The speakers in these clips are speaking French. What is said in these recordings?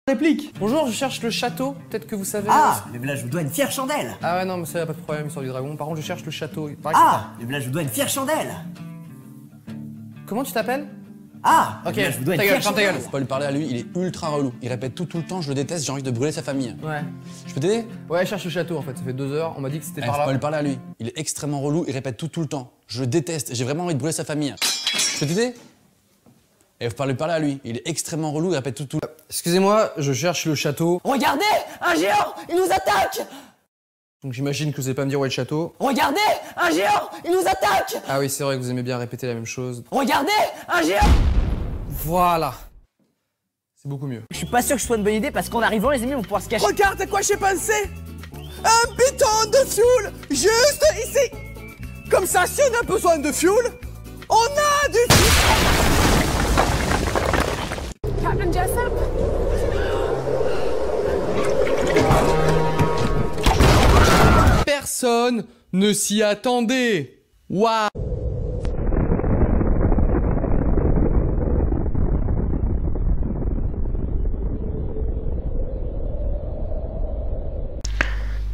Réplique. Bonjour, je cherche le château. Peut-être que vous savez. Ah, le village vous doit une fière chandelle. Ah ouais, non, mais ça y a pas de problème, histoire du dragon. Par contre, je cherche le château. Ah, le village vous doit une fière chandelle. Comment tu t'appelles? Ah, ok, le village vous doit une ta gueule, fière ferme ta gueule. chandelle. Faut pas lui parler à lui, il est ultra relou. Il répète tout le temps, je le déteste, j'ai envie de brûler sa famille. Ouais. Je peux t'aider? Ouais, je cherche le château en fait. Ça fait 2 heures. On m'a dit que c'était Faut par là. pas lui parler à lui. Il est extrêmement relou, il répète tout le temps. Je le déteste, j'ai vraiment envie de brûler sa famille. Je peux t'aider? Et faut pas lui parler à lui. Il est extrêmement relou, il répète tout. Excusez-moi, je cherche le château. Regardez, un géant, il nous attaque. Donc j'imagine que vous allez pas me dire où est le château. Regardez, un géant, il nous attaque. Ah oui, c'est vrai que vous aimez bien répéter la même chose. Regardez, un géant. Voilà. C'est beaucoup mieux. Je suis pas sûr que ce soit une bonne idée parce qu'en arrivant, les amis, on va pouvoir se cacher. Regarde à quoi j'ai pensé. Un bidon de fuel, juste ici. Comme ça, si on a besoin de fuel, on a du fuel. Captain Jessup? Personne ne s'y attendait. Waouh.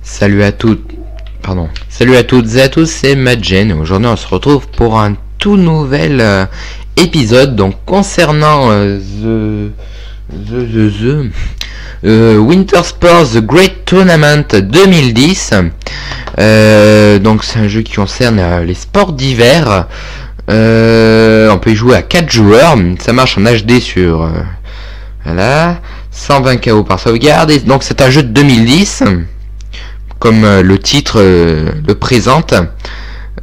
Salut à toutes et à tous, c'est Madjen. Aujourd'hui on se retrouve pour un tout nouvel épisode donc concernant Winter Sports The Great Tournament 2010. Donc c'est un jeu qui concerne les sports d'hiver. On peut y jouer à 4 joueurs, ça marche en HD sur voilà, 120 KO par sauvegarde, et donc c'est un jeu de 2010 comme le titre le présente.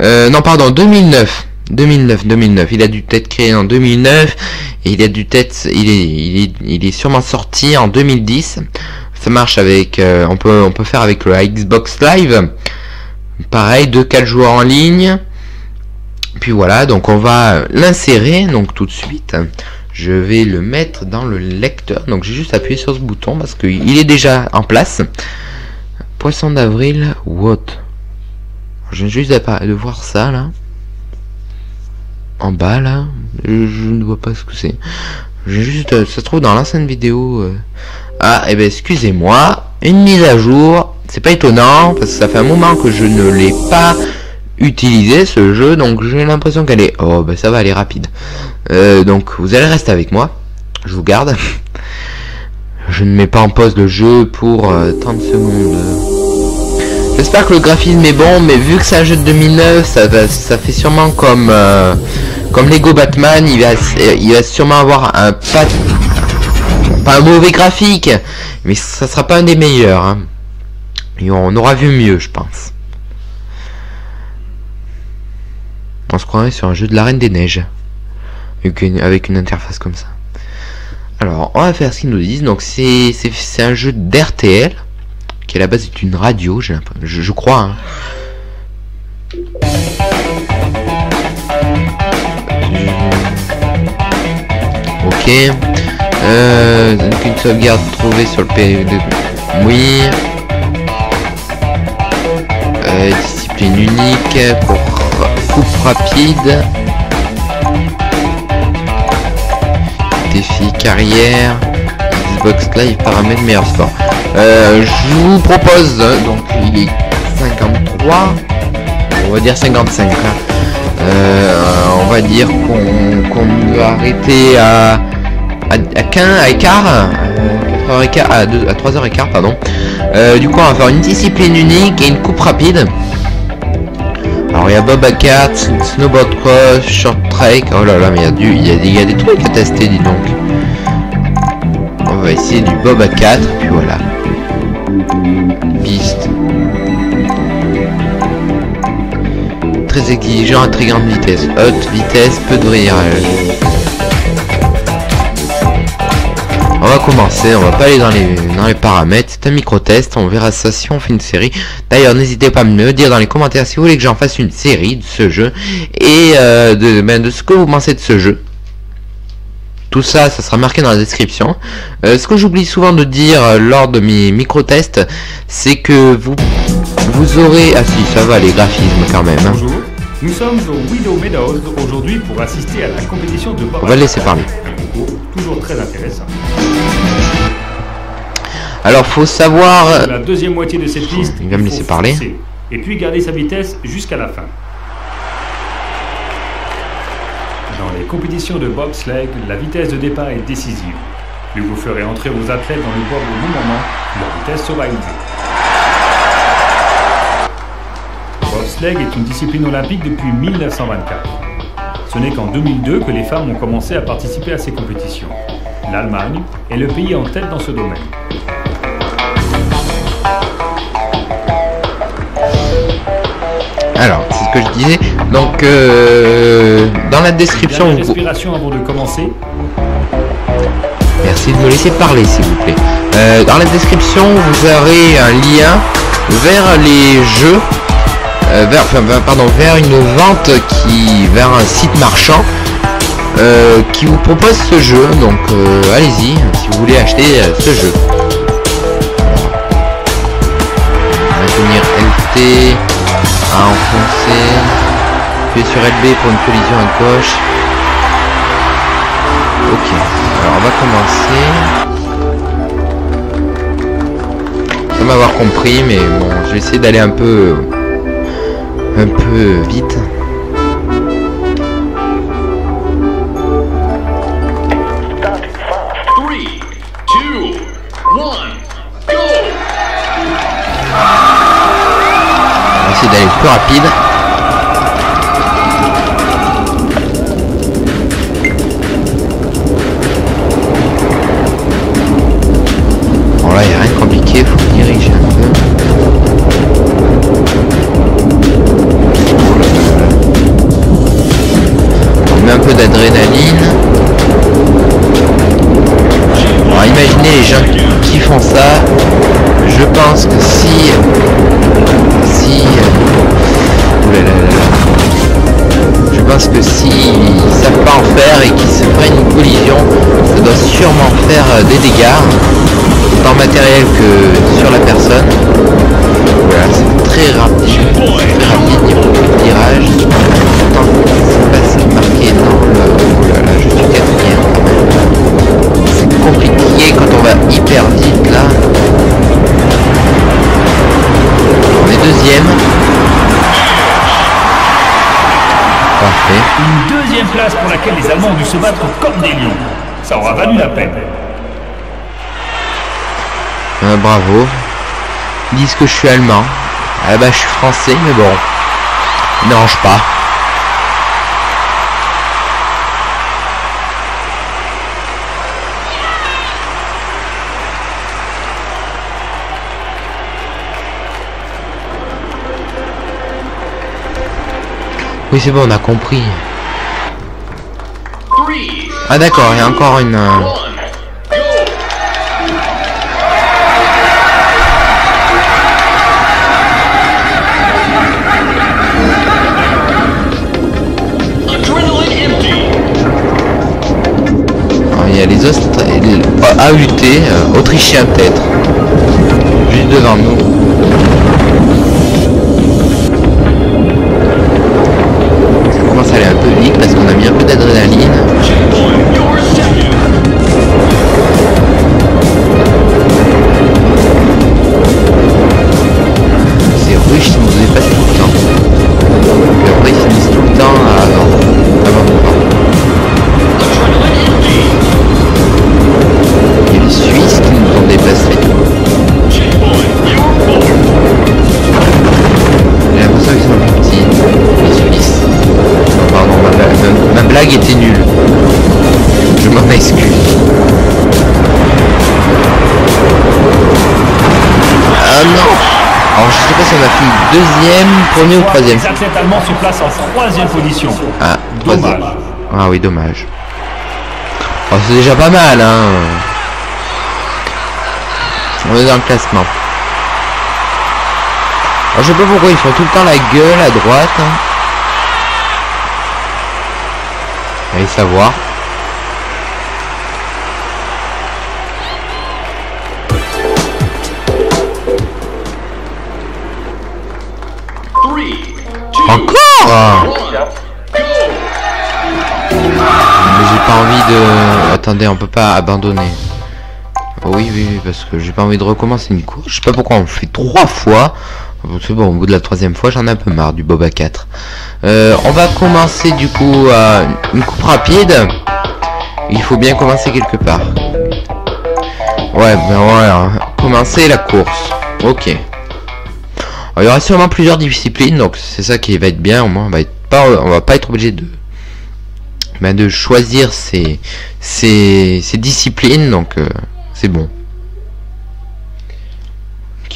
Non pardon, 2009. Il a dû être créé en 2009 et il est sûrement sorti en 2010. Ça marche avec on peut faire avec le Xbox Live. Pareil, 2-4 joueurs en ligne. Puis voilà, donc on va l'insérer donc tout de suite. Je vais le mettre dans le lecteur. Donc j'ai juste appuyé sur ce bouton parce qu'il est déjà en place. Poisson d'avril, what? Je viens juste de voir ça là. En bas là. Je ne vois pas ce que c'est. J'ai juste. Ça se trouve dans l'ancienne vidéo. Ah, et ben excusez-moi. Une mise à jour. C'est pas étonnant parce que ça fait un moment que je ne l'ai pas utilisé ce jeu. Donc j'ai l'impression qu'elle est. Oh, ben ça va aller rapide. Donc vous allez rester avec moi. Je vous garde. Je ne mets pas en pause le jeu pour 30 secondes. J'espère que le graphisme est bon, mais vu que c'est un jeu de 2009, ça fait sûrement comme Lego Batman. Il va sûrement avoir pas un mauvais graphique, mais ça sera pas un des meilleurs. Hein. Et on aura vu mieux, je pense. On se croirait sur un jeu de la Reine des Neiges, avec une interface comme ça. Alors, on va faire ce qu'ils nous disent. Donc, c'est un jeu d'RTL qui à la base est une radio, je crois. Hein. Ok. Donc une sauvegarde trouvée sur le période. Oui. Discipline unique pour coupe rapide. Défi carrière, Xbox Live, paramètres meilleur sport. Je vous propose, donc il est 53, on va dire 55. Hein. On va dire qu'on va arrêter à 3h15, pardon. Du coup, on va faire une discipline unique et une coupe rapide. Alors il y a Bob à 4, Snowboard Cross, Short Trek, oh là là, mais il y a des trucs à tester, dis donc. On va essayer du Bob à 4, puis voilà. Piste. Très exigeant à très grande vitesse. Haute vitesse, peu de virage. On va commencer, on va pas aller dans les paramètres, c'est un micro-test, on verra ça si on fait une série. D'ailleurs, n'hésitez pas à me dire dans les commentaires si vous voulez que j'en fasse une série de ce jeu et de ce que vous pensez de ce jeu. Tout ça, ça sera marqué dans la description. Ce que j'oublie souvent de dire lors de mes micro-tests, c'est que vous aurez... Ah si, ça va les graphismes quand même. Hein. Bonjour, Nous sommes au Widow Meadows aujourd'hui pour assister à la compétition de Bob. On va le laisser parler. Un concours toujours très intéressant. Alors faut savoir... La deuxième moitié de cette piste, Il va me laisser faut parler. foncer, et puis garder sa vitesse jusqu'à la fin. Dans les compétitions de bobsleigh, la vitesse de départ est décisive. Plus vous ferez entrer vos athlètes dans le bob au bon moment, leur vitesse sera élevée. Bobsleigh est une discipline olympique depuis 1924. Ce n'est qu'en 2002 que les femmes ont commencé à participer à ces compétitions. L'Allemagne est le pays en tête dans ce domaine. Alors, c'est ce que je disais. Donc, dans la description... Une dernière respiration avant de commencer. Merci de me laisser parler, s'il vous plaît. Dans la description, vous aurez un lien vers les jeux, vers une vente vers un site marchand qui vous propose ce jeu. Donc, allez-y si vous voulez acheter ce jeu. Maintenir LT, à enfoncer, appuyer sur LB pour une collision à gauche. Ok, alors on va commencer. Sans m'avoir compris, mais bon, je vais essayer d'aller un peu vite. On va essayer d'aller le plus rapide. Bon là il n'y a rien de compliqué, il faut diriger un peu. On met un peu d'adrénaline. Alors imaginez les gens qui font ça. Je pense que si je pense que s'ils savent pas en faire et qu'ils se prennent une collision, ça doit sûrement faire des dégâts, tant matériel que sur la personne. Voilà, c'est très rapide niveau virage. Pourtant, c'est pas si marqué dans le... Oh là là, je suis quatrième quand même. C'est compliqué quand on va hyper vite là. On est deuxième. Parfait. Une deuxième place pour laquelle les Allemands ont dû se battre comme des lions. Ça aura valu la peine. Bravo. Ils disent que je suis allemand. Ah bah je suis français, mais bon. Ne dérange pas. Oui c'est bon, on a compris. Ah d'accord, il y a encore une... Alors, il y a les AUT, autrichiens peut-être. Juste devant nous. Ça allait un peu vite parce qu'on a mis un peu d'adrénaline. Ces ruches ils nous dépassent tout le temps. Puis après ils finissent tout le temps avant nous. Il y a les Suisses qui nous ont dépassés. J'ai l'impression qu'ils sont petits, les Suisses. Pardon, ma blague était nulle. Je m'en excuse. Ah non. Alors je sais pas si on a fini deuxième, premier ou troisième. Les athlètes allemands se placent en troisième position. Ah, Dommage. Ah oui, dommage. Oh, c'est déjà pas mal, hein. On est dans le classement. Alors, je sais pas pourquoi ils font tout le temps la gueule à droite. Hein. Allez savoir. Encore. Mais j'ai pas envie de... Attendez, on peut pas abandonner. Oh oui, parce que j'ai pas envie de recommencer une course. Je sais pas pourquoi on le fait 3 fois. C'est bon, au bout de la 3e fois, j'en ai un peu marre du Boba 4. On va commencer du coup à une coupe rapide. Il faut bien commencer quelque part. Ouais, ben voilà. Commencer la course. Ok. Alors, il y aura sûrement plusieurs disciplines, donc c'est ça qui va être bien. Au moins, on va pas être obligé de choisir ces disciplines, donc c'est bon.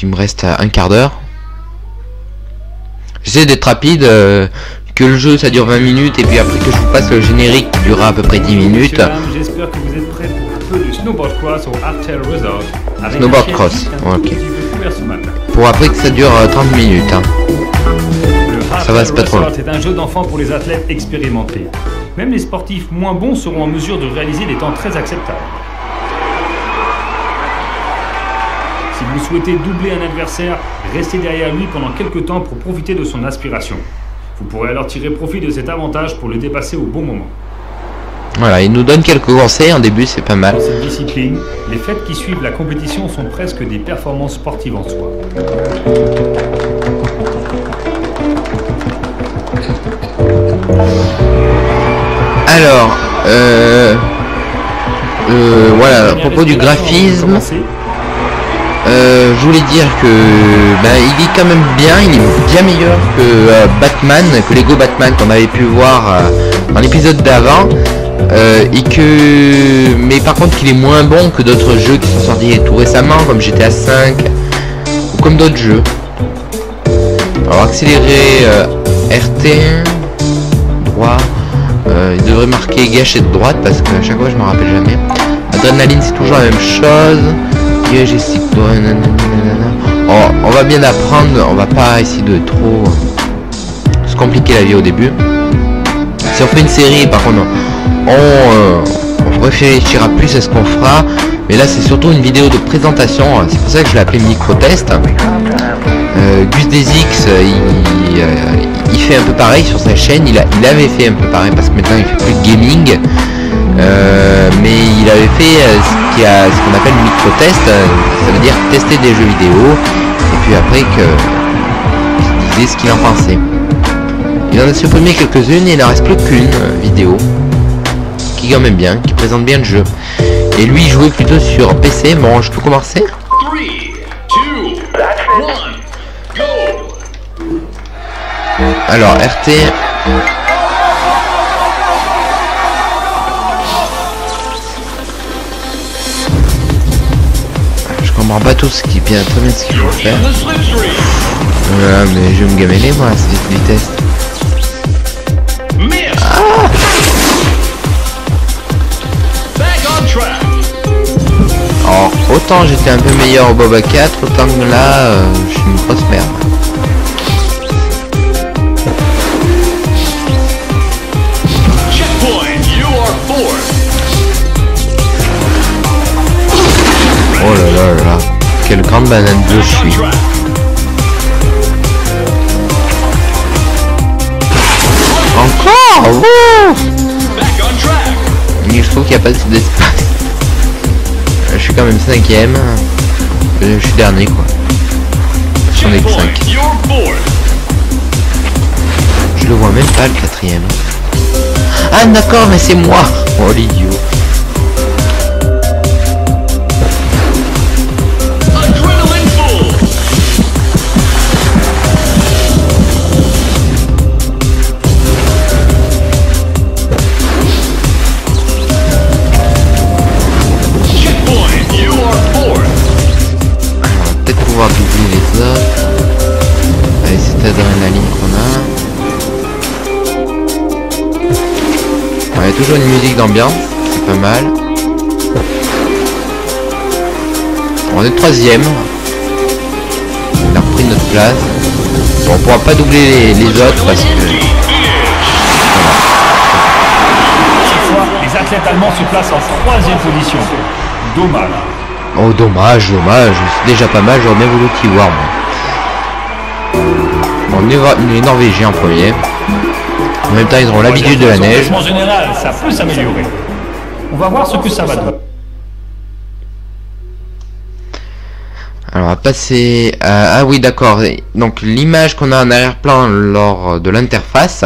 Il me reste un quart d'heure. J'essaie d'être rapide, que le jeu ça dure 20 minutes et puis après que je vous passe le générique qui durera à peu près 10 minutes. J'espère que vous êtes prêts pour un peu de snowboard cross au Artel Resort. Snowboard cross, ok. Pour après que ça dure 30 minutes. Hein. Ça va, c'est pas trop long. C'est un jeu d'enfant pour les athlètes expérimentés. Même les sportifs moins bons seront en mesure de réaliser des temps très acceptables. Si vous souhaitez doubler un adversaire, restez derrière lui pendant quelques temps pour profiter de son aspiration. Vous pourrez alors tirer profit de cet avantage pour le dépasser au bon moment. Voilà, il nous donne quelques conseils en début, c'est pas mal. Dans cette discipline, les fêtes qui suivent la compétition sont presque des performances sportives en soi. Alors, voilà, à propos du graphisme, je voulais dire que il est quand même bien, il est bien meilleur que Batman, que Lego Batman qu'on avait pu voir dans l'épisode d'avant, mais par contre qu'il est moins bon que d'autres jeux qui sont sortis tout récemment, comme GTA 5 ou comme d'autres jeux. Alors accélérer RT, droit. Il devrait marquer gâche et de droite parce que à chaque fois je me rappelle jamais. Adrénaline c'est toujours la même chose. Oh, on va bien apprendre, on va pas essayer de trop se compliquer la vie au début. Si on fait une série par contre on réfléchira plus à ce qu'on fera. Mais là c'est surtout une vidéo de présentation, c'est pour ça que je l'ai appelé micro-test. Gus Desix il fait un peu pareil sur sa chaîne, il avait fait un peu pareil parce que maintenant il fait plus de gaming, mais il avait fait ce qu'on appelle micro-test, ça veut dire tester des jeux vidéo et puis après il disait ce qu'il en pensait. Il en a supprimé quelques-unes et il n'en reste plus qu'une vidéo qui est quand même bien, qui présente bien le jeu. Et lui il jouait plutôt sur PC. Bon, je peux commencer. 3, 2, 1, go. Alors RT. Je comprends pas tout ce qui vient, très bien ce qu'il faut faire. Voilà, mais je vais me gameler moi, c'est du test. Ah, alors, autant j'étais un peu meilleur au Boba 4, autant que là, je suis une grosse merde. Oh là là là, quelle grande banane de je suis. Encore oh, mais je trouve qu'il n'y a pas d'espace. Je suis quand même 5ème. Je suis dernier quoi. J'en ai que 5. Je le vois même pas le 4ème. Ah d'accord, mais c'est moi. Oh l'idiot. Doubler les autres. Allez, cette adrénaline qu'on a. Ouais, toujours une musique d'ambiance, c'est pas mal. On est 3ème. On a repris notre place. Bon, on pourra pas doubler les autres parce que... Cette fois, les athlètes allemands se placent en 3ème position. Dommage. Oh dommage, c'est déjà pas mal, j'aurais bien voulu t'y voir moi. Bon, les Norvégiens en premier. En même temps ils auront l'habitude de la neige. En général, ça peut s'améliorer. On va voir ce que ça va donner. Alors on va passer à... Ah oui d'accord, donc l'image qu'on a en arrière-plan lors de l'interface,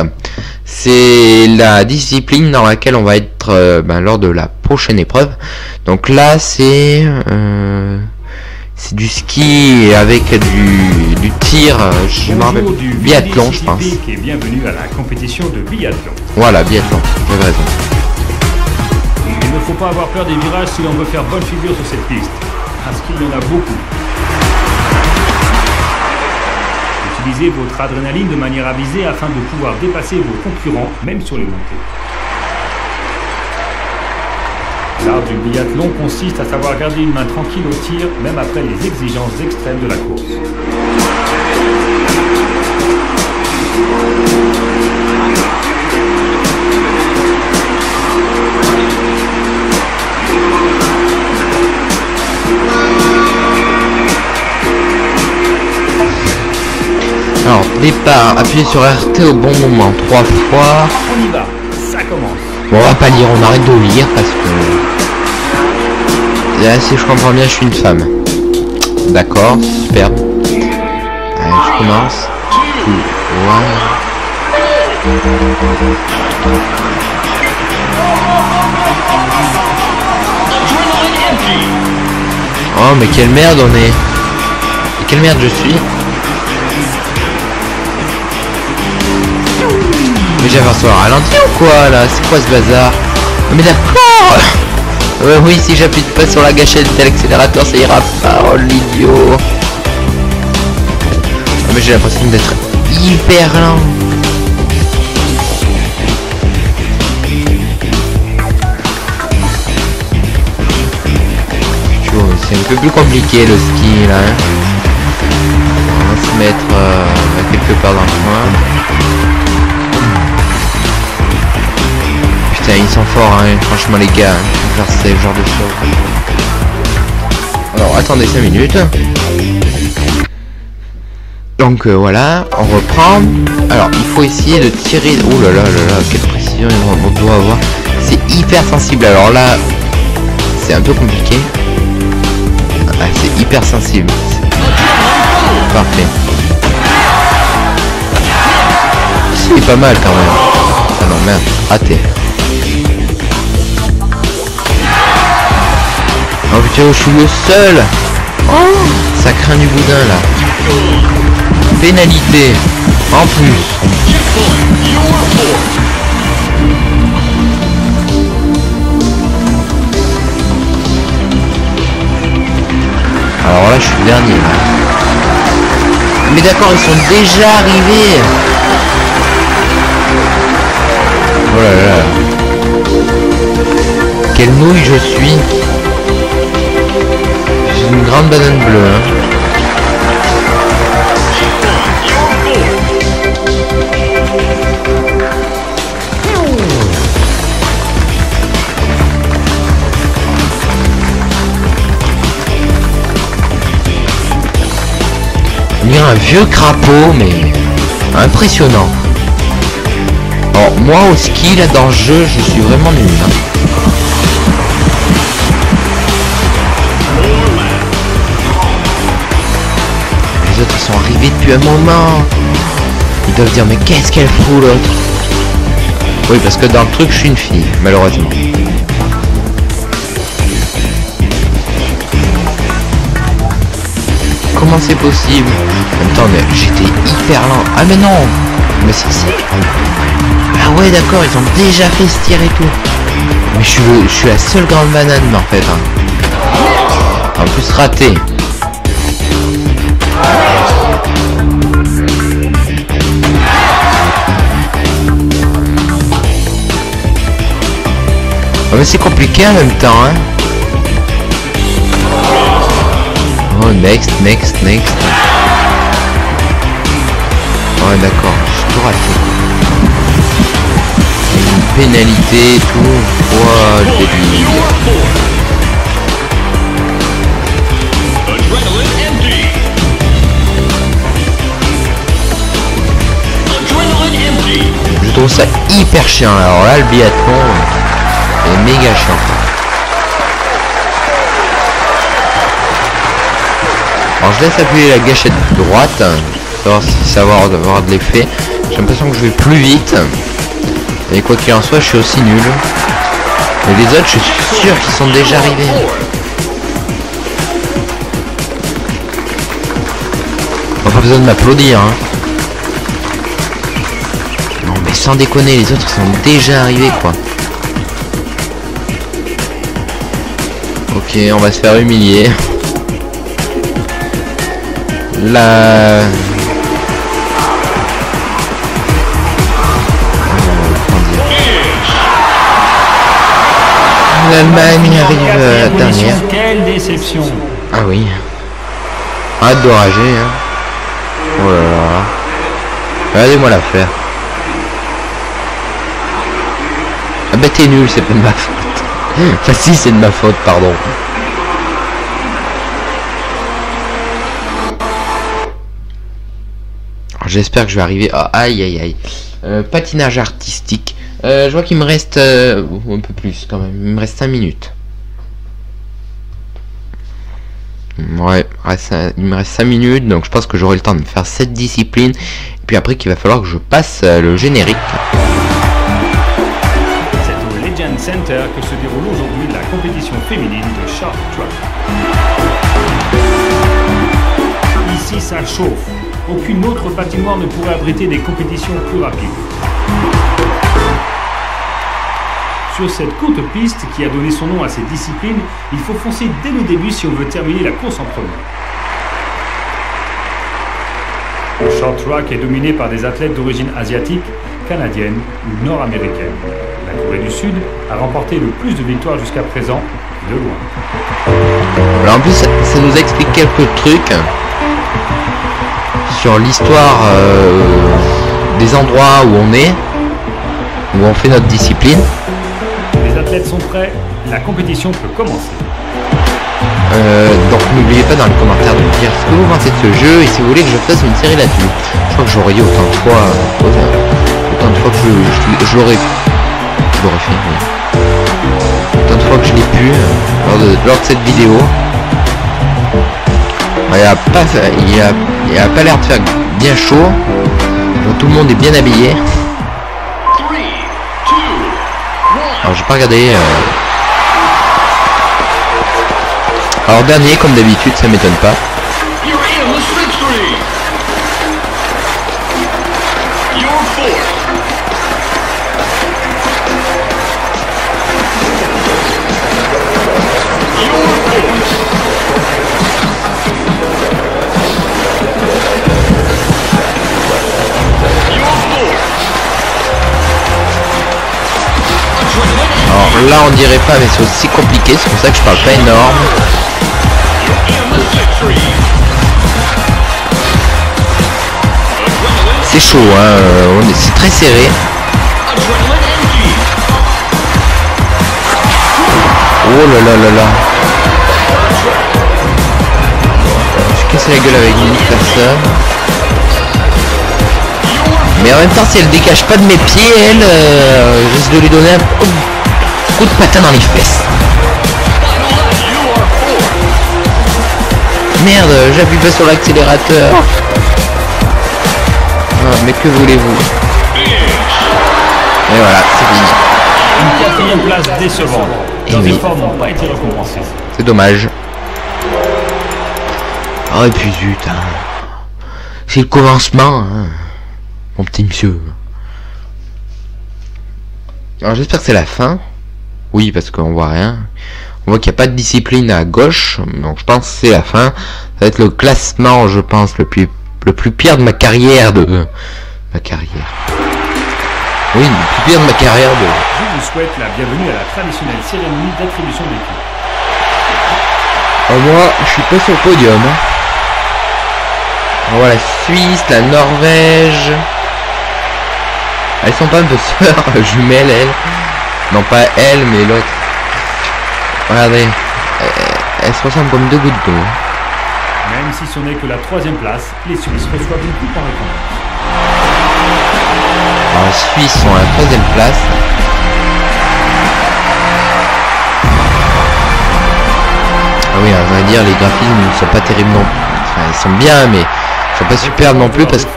c'est la discipline dans laquelle on va être lors de la prochaine épreuve. Donc là c'est du ski avec du tir, je m'en rappelle, biathlon je pense. Et bienvenue à la compétition de biathlon. Voilà, biathlon, j'avais raison. Il ne faut pas avoir peur des virages si l'on veut faire bonne figure sur cette piste, parce qu'il y en a beaucoup. Utilisez votre adrénaline de manière avisée afin de pouvoir dépasser vos concurrents, même sur les montées. L'art du biathlon consiste à savoir garder une main tranquille au tir, même après les exigences extrêmes de la course. Alors, départ, appuyez sur RT au bon moment, 3 fois. On y va, ça commence. Bon, on va pas lire, on arrête de lire parce que... Là, si je comprends bien, je suis une femme. D'accord, superbe. Allez, je commence. Oh, mais quelle merde on est. Et quelle merde je suis. Mais j'avance au ralenti ou quoi là? C'est quoi ce bazar? Mais d'accord. Oui, si j'appuie pas sur la gâchette de l'accélérateur, ça ira pas. Oh l'idiot. Mais j'ai l'impression d'être hyper lent. C'est un peu plus compliqué le ski là. Hein. On va se mettre quelque part dans le coin. Putain, ils sont forts, hein, franchement les gars, hein, faire ce genre de choses. Alors attendez 5 minutes. Donc voilà, on reprend. Alors il faut essayer de tirer. Oh là là là là, quelle précision on doit avoir. C'est hyper sensible. Alors là, c'est un peu compliqué. Ah, c'est hyper sensible. Parfait. C'est pas mal quand même. Ah non merde, raté. Oh putain, je suis le seul. Oh, ça craint du boudin là. Pénalité. En plus. Alors là, je suis le dernier là. Mais d'accord, ils sont déjà arrivés. Oh là là. Quelle nouille je suis. J'ai une grande banane bleue. Hein. Il y a un vieux crapaud, mais impressionnant. Alors moi au ski là dans le jeu, je suis vraiment nul. Hein. Les autres sont arrivés depuis un moment. Ils doivent dire mais qu'est-ce qu'elle fout l'autre? Oui parce que dans le truc je suis une fille, malheureusement. Comment c'est possible? Attendez, j'étais hyper lent. Ah mais non. Mais c'est ça. Ah ouais d'accord, ils ont déjà fait ce tir et tout. Mais je suis la seule grande banane en fait. Hein. En plus raté. Oh, mais c'est compliqué en même temps hein. Oh next. Ouais d'accord, j'ai tout raté. Une pénalité et tout. Oh le débile. Je trouve ça hyper chiant. Alors là le biathlon est méga chiant. Alors je laisse appuyer la gâchette droite, savoir si ça va avoir de l'effet. J'ai l'impression que je vais plus vite. Et quoi qu'il en soit, je suis aussi nul. Mais les autres, je suis sûr qu'ils sont déjà arrivés. Pas besoin de m'applaudir, hein. Non mais sans déconner, les autres sont déjà arrivés, quoi. Ok, on va se faire humilier. La... L'Allemagne arrive dernière. Quelle déception! Ah oui. Arrête de rager, hein. Oh là là. Regardez-moi la faire. Ah bah t'es nul, c'est pas de ma faute. Enfin si, c'est de ma faute, pardon. J'espère que je vais arriver... Oh, aïe aïe aïe. Patinage artistique. Je vois qu'il me reste... un peu plus quand même. Il me reste 5 minutes. Ouais, il me reste 5 minutes, donc je pense que j'aurai le temps de faire cette discipline. Et puis après qu'il va falloir que je passe le générique. C'est au Legend Center que se déroule aujourd'hui la compétition féminine de short track. Ici ça chauffe. Aucune autre patinoire ne pourrait abriter des compétitions plus rapides. Sur cette courte piste qui a donné son nom à cette discipline, il faut foncer dès le début si on veut terminer la course en premier. Le short track est dominé par des athlètes d'origine asiatique, canadienne ou nord-américaine. La Corée du Sud a remporté le plus de victoires jusqu'à présent, de loin. Alors en plus, ça nous explique quelques trucs sur l'histoire des endroits où on est, où on fait notre discipline. Les athlètes sont prêts, la compétition peut commencer. Donc n'oubliez pas dans les commentaires de me dire ce que vous pensez de ce jeu et si vous voulez que je fasse une série là-dessus. Je crois que j'aurais dit autant de fois que je l'aurais fait, oui. Autant de fois que je l'ai pu lors de cette vidéo. Il n'y a pas l'air de faire bien chaud. Donc, tout le monde est bien habillé. Alors j'ai pas regardé. Alors dernier comme d'habitude, ça m'étonne pas. Alors là on dirait pas, mais c'est aussi compliqué, c'est pour ça que je parle pas énorme. C'est chaud, hein, c'est très serré. Oh là là là là. J'ai cassé la gueule avec une personne. Mais en même temps, si elle dégage pas de mes pieds, elle, je risque de lui donner un coup de patin dans les fesses. Merde, j'appuie pas sur l'accélérateur. Ah, mais que voulez-vous? Et voilà, c'est fini. Une quatrième place décevante. Nos efforts n'ont pas été récompensés. C'est dommage. Oh et puis zut, hein. C'est le commencement, hein, mon petit monsieur. Alors j'espère que c'est la fin. Oui, parce qu'on voit rien. On voit qu'il n'y a pas de discipline à gauche, donc je pense que c'est la fin. Ça va être le classement, je pense, le plus pire de ma carrière Oui, le plus pire de ma carrière Je vous souhaite la bienvenue à la traditionnelle cérémonie d'attribution des prix. Moi, je suis pas sur le podium. Hein. On voit la Suisse, la Norvège. Elles sont pas un peu sœurs jumelles, elles. Non, pas elle, mais l'autre. Regardez, elles se ressemblent comme deux gouttes d'eau. Même si ce n'est que la troisième place, les Suisses reçoivent une coupe en récompense. Alors, les Suisses sont à la troisième place. Ah oui, on va dire les graphismes ne sont pas terribles non plus. enfin, ils sont bien, mais ils sont pas super non plus parce que...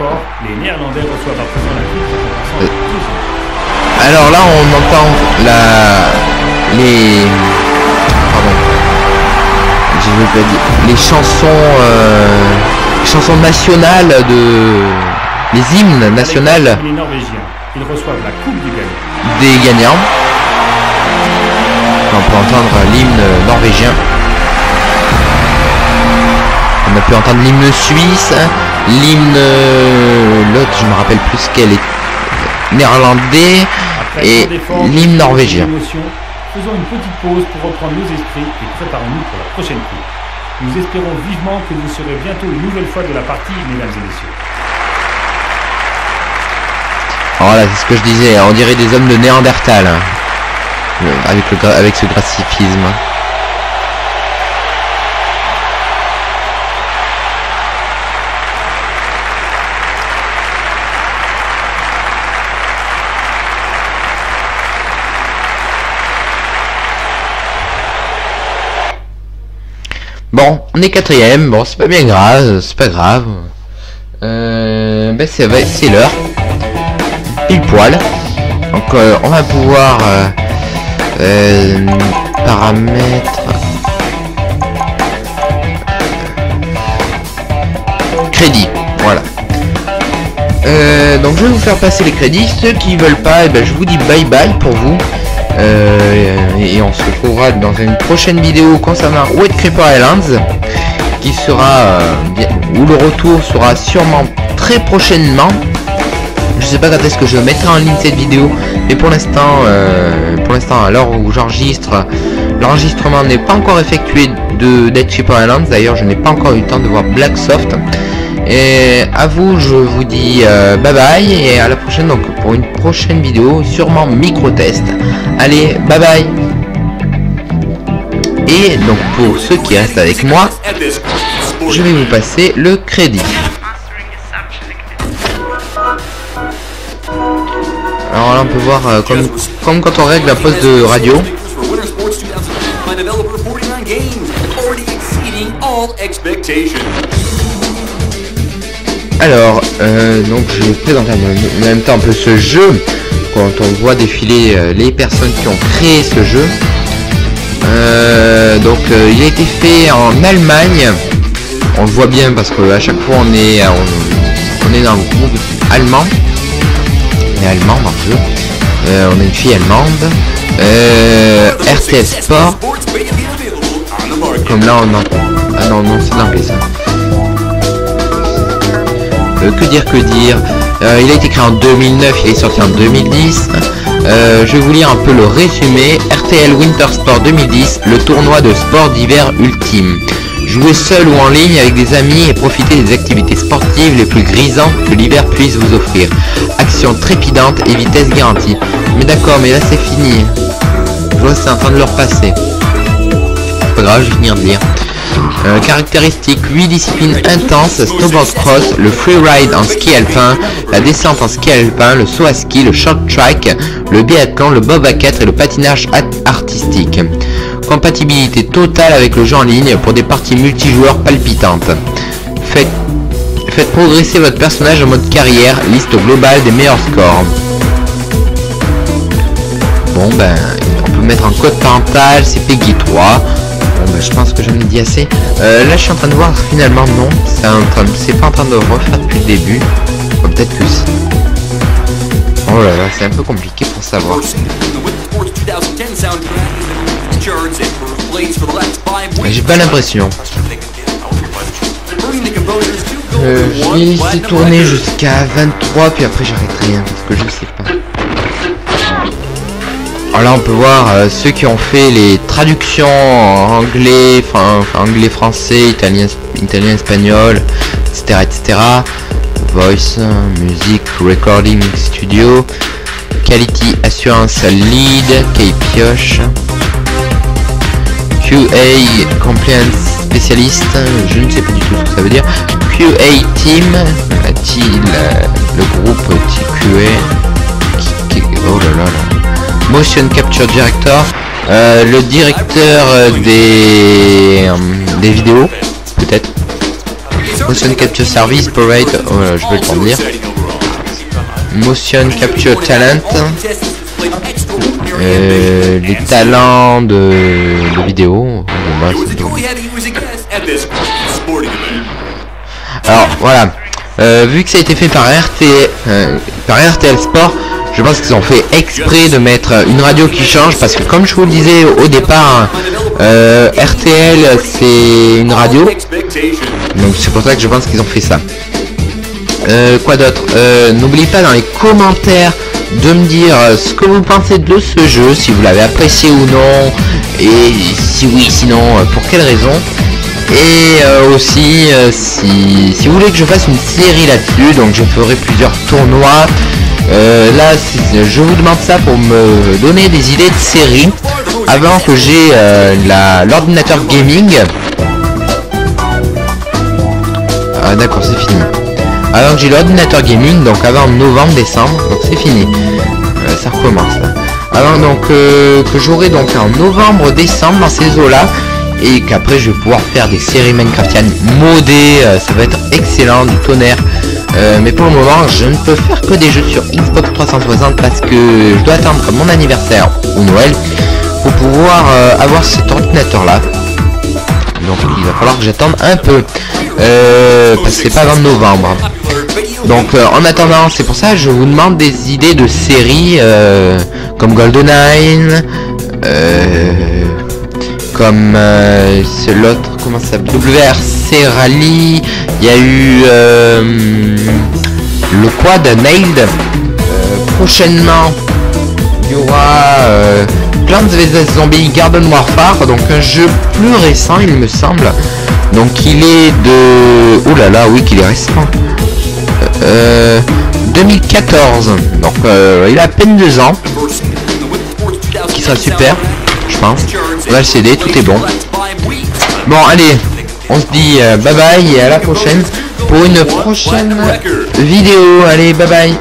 Les Néerlandais reçoivent à présent la coupe. Alors là, on entend les chansons nationales les hymnes nationales Les Norvégiens, ils reçoivent la coupe du gagnant. des gagnants. On peut entendre l'hymne norvégien. On a pu entendre l'hymne suisse, l'hymne l'autre, je me rappelle plus quel est néerlandais et l'hymne norvégien. Faisons une petite pause pour reprendre nos esprits et préparons-nous pour la prochaine coupe. Nous espérons vivement que vous serez bientôt une nouvelle fois de la partie, mesdames et messieurs. Voilà, c'est ce que je disais, on dirait des hommes de Néandertal, hein, avec ce graphisme. Bon, on est quatrième, bon c'est pas bien grave, c'est pas grave. Ben c'est l'heure. Pile poil. Donc on va pouvoir paramètres crédit, voilà. Donc je vais vous faire passer les crédits. Ceux qui veulent pas, ben, je vous dis bye bye pour vous. Et on se retrouvera dans une prochaine vidéo concernant White Creeper Islands, qui sera où le retour sera sûrement très prochainement. Je sais pas quand est-ce que je mettrai en ligne cette vidéo, mais pour l'instant à l'heure où j'enregistre, l'enregistrement n'est pas encore effectué de White Creeper Islands. D'ailleurs, je n'ai pas encore eu le temps de voir Blacksoft. Et à vous, je vous dis bye bye et à la prochaine, donc pour une prochaine vidéo, sûrement micro-test. Allez, bye bye. Et donc pour ceux qui restent avec moi, je vais vous passer le crédit. Alors là on peut voir comme quand on règle la pause de radio. Alors, donc je vais présenter en même temps un peu ce jeu. Quand on voit défiler les personnes qui ont créé ce jeu. Il a été fait en Allemagne. On le voit bien parce que à chaque fois on est dans le groupe allemand. On est allemand dans le jeu. On a une fille allemande. RTL Sport. Comme là on a... Ah non, c'est l'anglais ça. Que dire. Il a été créé en 2009, il est sorti en 2010. Je vais vous lire un peu le résumé. RTL Winter Sport 2010, le tournoi de sport d'hiver ultime. Jouez seul ou en ligne avec des amis et profitez des activités sportives les plus grisantes que l'hiver puisse vous offrir. Action trépidante et vitesse garantie. Mais d'accord, mais là c'est fini. Je vois c'est en train de leur passer. C'est pas grave, je vais finir de lire. Caractéristiques, 8 disciplines intenses, snowboard cross, le freeride en ski alpin, la descente en ski alpin, le saut à ski, le short track, le biathlon, le bob à 4 et le patinage artistique. Compatibilité totale avec le jeu en ligne pour des parties multijoueurs palpitantes. Faites progresser votre personnage en mode carrière, liste globale des meilleurs scores. Bon ben, on peut mettre en code parental, c'est Peggy 3. Bon, bah, je pense que j'en ai dit assez. Là je suis en train de voir finalement non, c'est pas en train de refaire depuis le début. Peut-être que si. Oh là là, c'est un peu compliqué pour savoir. J'ai pas l'impression. Je vais essayer de tourner jusqu'à 23 puis après j'arrêterai hein, parce que je sais pas. Alors là on peut voir ceux qui ont fait les traductions en anglais, anglais, français, italien, espagnol, etc. Voice, music, recording studio, quality assurance lead, Kay Pioche, QA compliance spécialiste, je ne sais pas du tout ce que ça veut dire, QA team, le groupe TQA, oh là là là. Motion Capture Director, le directeur des vidéos, peut-être. Motion Capture Service Provide, voilà, je vais le prendre dire. Motion Capture Talent. Les talents de vidéo. Alors voilà, vu que ça a été fait par RTL Sport, je pense qu'ils ont fait exprès de mettre une radio qui change, parce que comme je vous le disais au départ, RTL c'est une radio, donc c'est pour ça que je pense qu'ils ont fait ça. Quoi d'autre, n'oubliez pas dans les commentaires de me dire ce que vous pensez de ce jeu, si vous l'avez apprécié ou non, et si oui, sinon pour quelle raison. Et aussi si vous voulez que je fasse une série là-dessus, donc je ferai plusieurs tournois. Là je vous demande ça pour me donner des idées de séries avant que j'ai l'ordinateur gaming. Ah d'accord, c'est fini. Avant que j'ai l'ordinateur gaming, donc avant novembre, décembre, donc c'est fini. Ça recommence là. Avant donc que j'aurai donc en novembre, décembre dans ces eaux là, et qu'après je vais pouvoir faire des séries Minecraftiennes modées, ça va être excellent, du tonnerre. Mais pour le moment je ne peux faire que des jeux sur Xbox 360 parce que je dois attendre mon anniversaire ou Noël pour pouvoir avoir cet ordinateur là. Donc il va falloir que j'attende un peu, parce que c'est pas avant novembre. Donc en attendant, c'est pour ça que je vous demande des idées de séries comme GoldenEye, comme l'autre, comment ça s'appelle, WRC Rally. Il y a eu le quad Nailed. Prochainement il y aura Plants vs Zombies Garden Warfare, donc un jeu plus récent il me semble. Donc il est de... oh là là, oui qu'il est récent. 2014, donc il a à peine 2 ans, qui sera super, je pense. On va le CD, tout est bon. Bon allez, on se dit bye bye et à la prochaine pour une prochaine vidéo. Allez, bye bye.